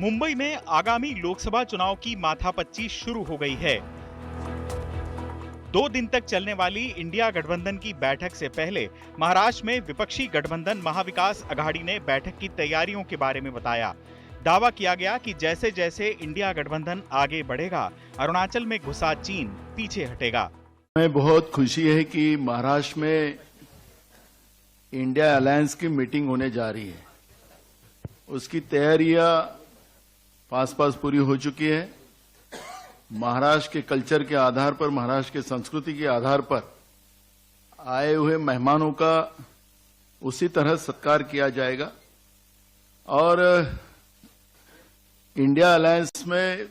मुंबई में आगामी लोकसभा चुनाव की माथापच्ची शुरू हो गई है। 2 दिन तक चलने वाली इंडिया गठबंधन की बैठक से पहले महाराष्ट्र में विपक्षी गठबंधन महाविकास अघाड़ी ने बैठक की तैयारियों के बारे में बताया। दावा किया गया कि जैसे जैसे इंडिया गठबंधन आगे बढ़ेगा, अरुणाचल में घुसा चीन पीछे हटेगा। हमें बहुत खुशी है कि महाराष्ट्र में इंडिया अलायंस की मीटिंग होने जा रही है। उसकी तैयारियां पास पूरी हो चुकी है। महाराष्ट्र के कल्चर के आधार पर, महाराष्ट्र के संस्कृति के आधार पर आए हुए मेहमानों का उसी तरह सत्कार किया जाएगा और इंडिया अलायंस में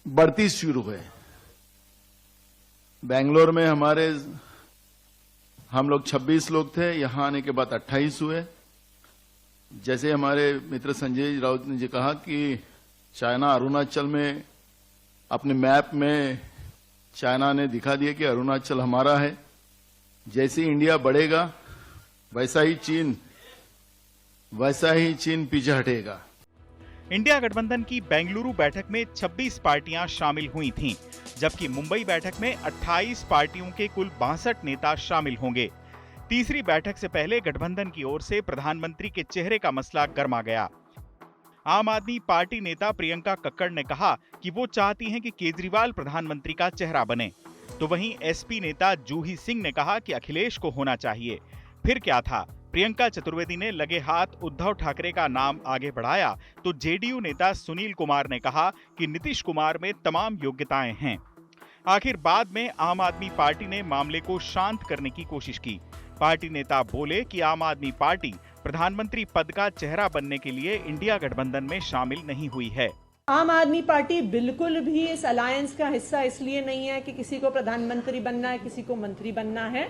बढ़ती शुरू है। बेंगलोर में हम लोग 26 लोग थे, यहां आने के बाद 28 हुए। जैसे हमारे मित्र संजय राउत ने जी कहा कि चाइना अरुणाचल में अपने मैप में चाइना ने दिखा दिया कि अरुणाचल हमारा है। जैसे इंडिया बढ़ेगा वैसा ही चीन पीछे हटेगा। इंडिया गठबंधन की बेंगलुरु बैठक में 26 पार्टियां शामिल हुई थीं, जबकि मुंबई बैठक में 28 पार्टियों के कुल 62 नेता शामिल होंगे। तीसरी बैठक से पहले गठबंधन की ओर से प्रधानमंत्री के चेहरे का मसला गर्मा गया। आम आदमी पार्टी नेता प्रियंका कक्कड़ ने कहा कि वो चाहती हैं कि केजरीवाल प्रधानमंत्री का चेहरा बने, तो वहीं एसपी नेता जूही सिंह ने कहा कि अखिलेश को होना चाहिए। फिर क्या था, प्रियंका चतुर्वेदी ने लगे हाथ उद्धव ठाकरे का नाम आगे बढ़ाया, तो जेडीयू नेता सुनील कुमार ने कहा कि नीतीश कुमार में तमाम योग्यताएं हैं। आखिर बाद में आम आदमी पार्टी ने मामले को शांत करने की कोशिश की। पार्टी नेता बोले कि आम आदमी पार्टी प्रधानमंत्री पद का चेहरा बनने के लिए इंडिया गठबंधन में शामिल नहीं हुई है। आम आदमी पार्टी बिल्कुल भी इस अलायंस का हिस्सा इसलिए नहीं है कि किसी को प्रधानमंत्री बनना है, किसी को मंत्री बनना है।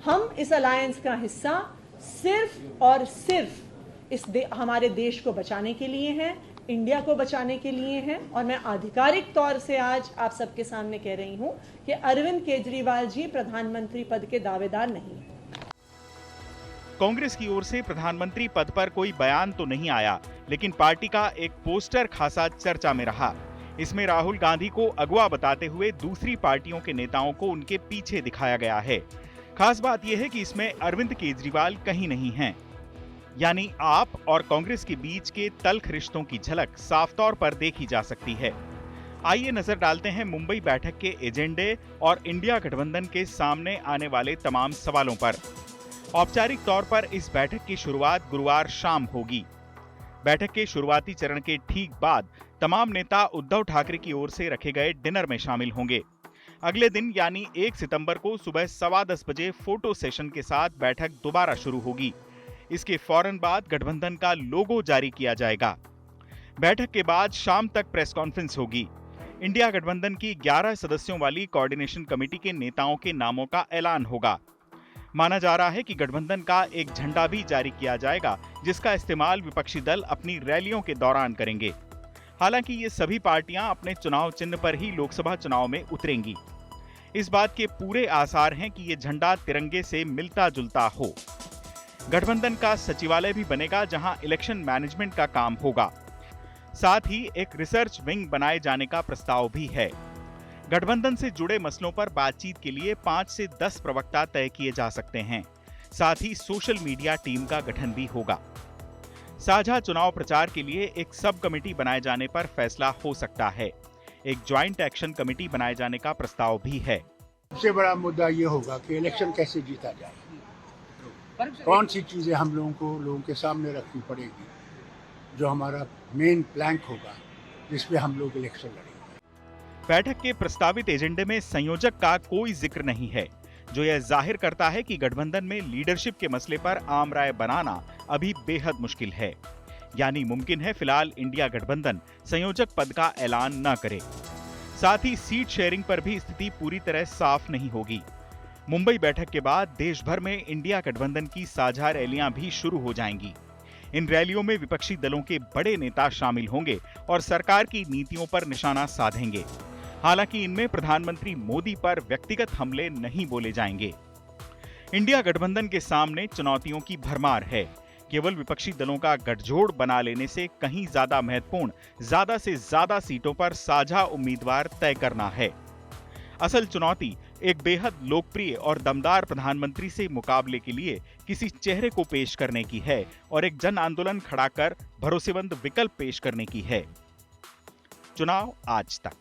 हम इस अलायंस का हिस्सा सिर्फ और सिर्फ हमारे देश को बचाने के लिए हैं, इंडिया को बचाने के लिए हैं। और मैं आधिकारिक तौर से आज आप सबके सामने कह रही हूं कि अरविंद केजरीवाल जी प्रधानमंत्री पद के दावेदार नहीं हैं। कांग्रेस की ओर से प्रधानमंत्री पद पर कोई बयान तो नहीं आया, लेकिन पार्टी का एक पोस्टर खासा चर्चा में रहा। इसमें राहुल गांधी को अगवा बताते हुए दूसरी पार्टियों के नेताओं को उनके पीछे दिखाया गया है। खास बात यह है कि इसमें अरविंद केजरीवाल कहीं नहीं हैं। यानी आप और कांग्रेस के बीच के तल्ख रिश्तों की झलक साफ तौर पर देखी जा सकती है। आइए नजर डालते हैं मुंबई बैठक के एजेंडे और इंडिया गठबंधन के सामने आने वाले तमाम सवालों पर। औपचारिक तौर पर इस बैठक की शुरुआत गुरुवार शाम होगी। बैठक के शुरुआती चरण के ठीक बाद तमाम नेता उद्धव ठाकरे की ओर से रखे गए डिनर में शामिल होंगे। अगले दिन यानी 1 सितंबर को सुबह 10:15 बजे फोटो सेशन के साथ बैठक दोबारा शुरू होगी। इसके फौरन बाद गठबंधन का लोगो जारी किया जाएगा। बैठक के बाद शाम तक प्रेस कॉन्फ्रेंस होगी। इंडिया गठबंधन की 11 सदस्यों वाली कोऑर्डिनेशन कमेटी के नेताओं के नामों का ऐलान होगा। माना जा रहा है कि गठबंधन का एक झंडा भी जारी किया जाएगा, जिसका इस्तेमाल विपक्षी दल अपनी रैलियों के दौरान करेंगे। हालांकि ये सभी पार्टियां अपने चुनाव चिन्ह पर ही लोकसभा चुनाव में उतरेंगी। इस बात के पूरे आसार हैं कि ये झंडा तिरंगे से मिलता जुलता हो। गठबंधन का सचिवालय भी बनेगा, जहां इलेक्शन मैनेजमेंट का काम होगा। साथ ही एक रिसर्च विंग बनाए जाने का प्रस्ताव भी है। गठबंधन से जुड़े मसलों पर बातचीत के लिए 5 से 10 प्रवक्ता तय किए जा सकते हैं। साथ ही सोशल मीडिया टीम का गठन भी होगा। साझा चुनाव प्रचार के लिए एक सब कमेटी बनाए जाने पर फैसला हो सकता है। एक ज्वाइंट एक्शन कमेटी बनाए जाने का प्रस्ताव भी है। सबसे बड़ा मुद्दा ये होगा कि इलेक्शन कैसे जीता जाए, कौन सी चीजें हम लोगों के सामने रखनी पड़ेगी, जो हमारा मेन प्लैंक होगा जिसपे हम लोग इलेक्शन लड़ेंगे। बैठक के प्रस्तावित एजेंडे में संयोजक का कोई जिक्र नहीं है, जो यह जाहिर करता है कि गठबंधन में लीडरशिप के मसले पर आम राय बनाना अभी बेहद मुश्किल है। यानी मुमकिन है फिलहाल इंडिया गठबंधन संयोजक पद का ऐलान न करे। साथ ही सीट शेयरिंग पर भी स्थिति पूरी तरह साफ नहीं होगी। मुंबई बैठक के बाद देश भर में इंडिया गठबंधन की साझा रैलियां भी शुरू हो जाएंगी। इन रैलियों में विपक्षी दलों के बड़े नेता शामिल होंगे और सरकार की नीतियों पर निशाना साधेंगे। हालांकि इनमें प्रधानमंत्री मोदी पर व्यक्तिगत हमले नहीं बोले जाएंगे। इंडिया गठबंधन के सामने चुनौतियों की भरमार है। केवल विपक्षी दलों का गठजोड़ बना लेने से कहीं ज्यादा महत्वपूर्ण ज्यादा से ज्यादा सीटों पर साझा उम्मीदवार तय करना है। असल चुनौती एक बेहद लोकप्रिय और दमदार प्रधानमंत्री से मुकाबले के लिए किसी चेहरे को पेश करने की है और एक जन आंदोलन खड़ा कर भरोसेमंद विकल्प पेश करने की है। चुनाव आज तक।